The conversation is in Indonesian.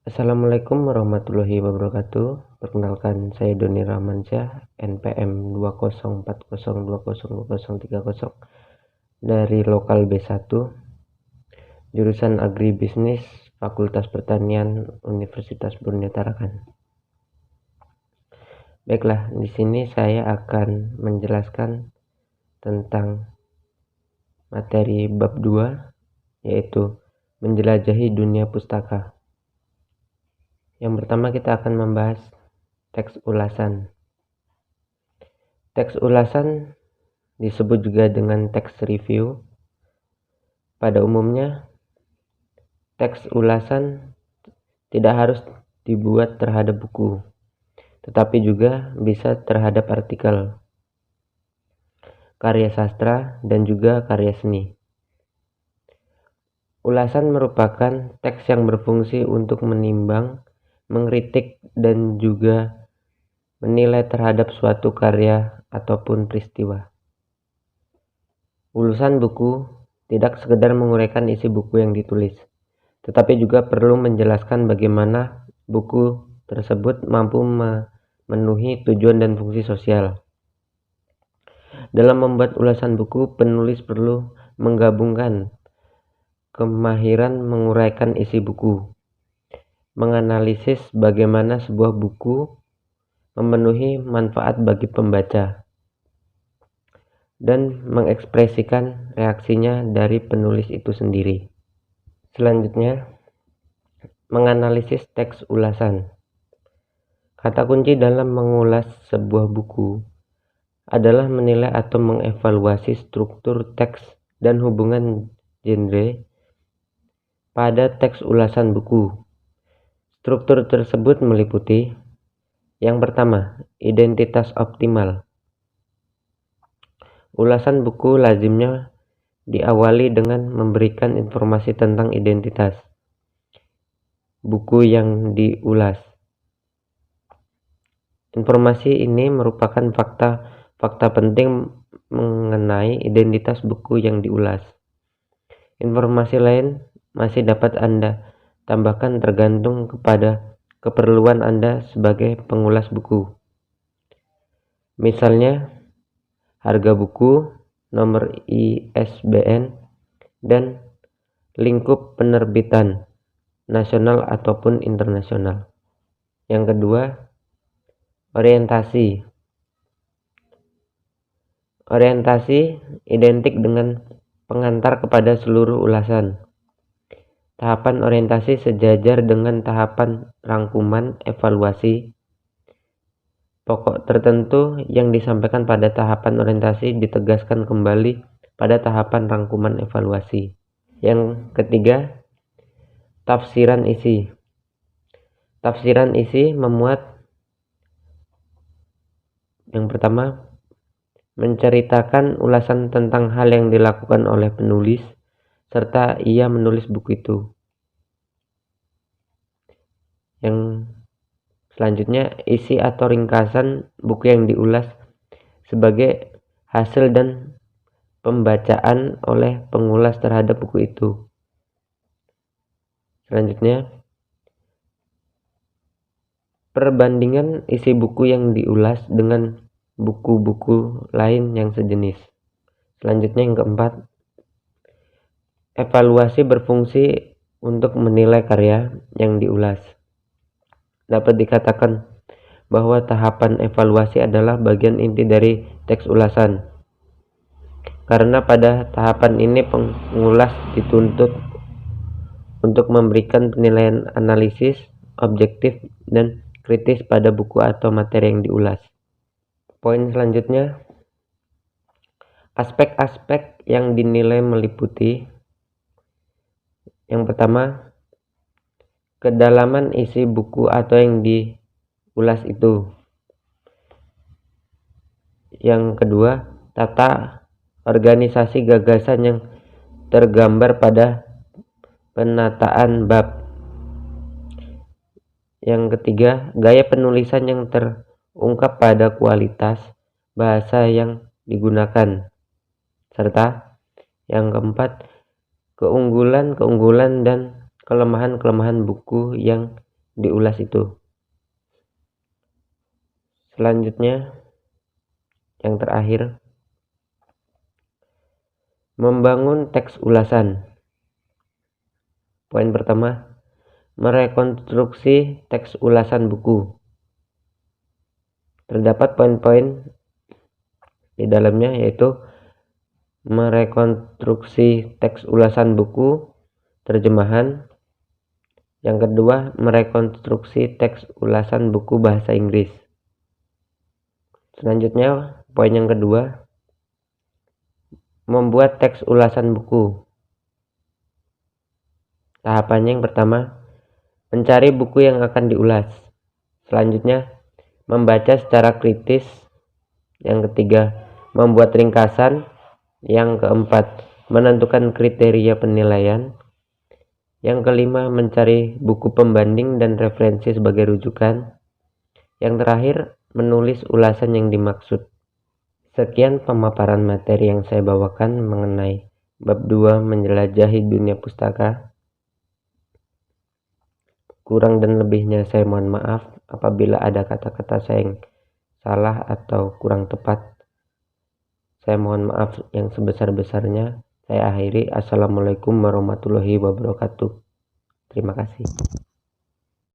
Assalamualaikum warahmatullahi wabarakatuh. Perkenalkan, saya Doni Rahmansyah, NPM 20402020030 dari lokal B1, jurusan Agribisnis, Fakultas Pertanian, Universitas Borneo Tarakan. Baiklah, di sini saya akan menjelaskan tentang materi bab 2, yaitu menjelajahi dunia pustaka. Yang pertama kita akan membahas teks ulasan. Teks ulasan disebut juga dengan teks review. Pada umumnya, teks ulasan tidak harus dibuat terhadap buku, tetapi juga bisa terhadap artikel, karya sastra, dan juga karya seni. Ulasan merupakan teks yang berfungsi untuk menimbang, mengkritik, dan juga menilai terhadap suatu karya ataupun peristiwa. Ulasan buku tidak sekedar menguraikan isi buku yang ditulis, tetapi juga perlu menjelaskan bagaimana buku tersebut mampu memenuhi tujuan dan fungsi sosial. Dalam membuat ulasan buku, penulis perlu menggabungkan kemahiran menguraikan isi buku, menganalisis bagaimana sebuah buku memenuhi manfaat bagi pembaca, dan mengekspresikan reaksinya dari penulis itu sendiri. Selanjutnya, menganalisis teks ulasan. Kata kunci dalam mengulas sebuah buku adalah menilai atau mengevaluasi struktur teks dan hubungan genre pada teks ulasan buku. Struktur tersebut meliputi: yang pertama, identitas optimal. Ulasan buku lazimnya diawali dengan memberikan informasi tentang identitas buku yang diulas. Informasi ini merupakan fakta penting mengenai identitas buku yang diulas. Informasi lain masih dapat Anda tambahkan tergantung kepada keperluan Anda sebagai pengulas buku. Misalnya, harga buku, nomor ISBN, dan lingkup penerbitan nasional ataupun internasional. Yang kedua, orientasi. Orientasi identik dengan pengantar kepada seluruh ulasan. Tahapan orientasi sejajar dengan tahapan rangkuman evaluasi. Pokok tertentu yang disampaikan pada tahapan orientasi ditegaskan kembali pada tahapan rangkuman evaluasi. Yang ketiga, tafsiran isi. Tafsiran isi memuat: yang pertama, menceritakan ulasan tentang hal yang dilakukan oleh penulis serta ia menulis buku itu. Yang selanjutnya, isi atau ringkasan buku yang diulas sebagai hasil dan pembacaan oleh pengulas terhadap buku itu. Selanjutnya, perbandingan isi buku yang diulas dengan buku-buku lain yang sejenis. Selanjutnya, yang keempat, evaluasi berfungsi untuk menilai karya yang diulas. Dapat dikatakan bahwa tahapan evaluasi adalah bagian inti dari teks ulasan, karena pada tahapan ini pengulas dituntut untuk memberikan penilaian analisis, objektif, dan kritis pada buku atau materi yang diulas. Poin selanjutnya, aspek-aspek yang dinilai meliputi: yang pertama, kedalaman isi buku atau yang diulas itu. Yang kedua, tata organisasi gagasan yang tergambar pada penataan bab. Yang ketiga, gaya penulisan yang terungkap pada kualitas bahasa yang digunakan. Serta yang keempat, keunggulan-keunggulan dan kelemahan-kelemahan buku yang diulas itu. Selanjutnya, yang terakhir, membangun teks ulasan. Poin pertama, merekonstruksi teks ulasan buku. Terdapat poin-poin di dalamnya, yaitu merekonstruksi teks ulasan buku terjemahan. Yang kedua, merekonstruksi teks ulasan buku bahasa Inggris. Selanjutnya, poin yang kedua, membuat teks ulasan buku. Tahapannya yang pertama, mencari buku yang akan diulas. Selanjutnya, membaca secara kritis. Yang ketiga, membuat ringkasan. Yang keempat, menentukan kriteria penilaian. Yang kelima, mencari buku pembanding dan referensi sebagai rujukan. Yang terakhir, menulis ulasan yang dimaksud. Sekian pemaparan materi yang saya bawakan mengenai bab 2 menjelajahi dunia pustaka. Kurang dan lebihnya saya mohon maaf apabila ada kata-kata saya yang salah atau kurang tepat. Saya mohon maaf yang sebesar-besarnya. Saya akhiri. Assalamualaikum warahmatullahi wabarakatuh. Terima kasih.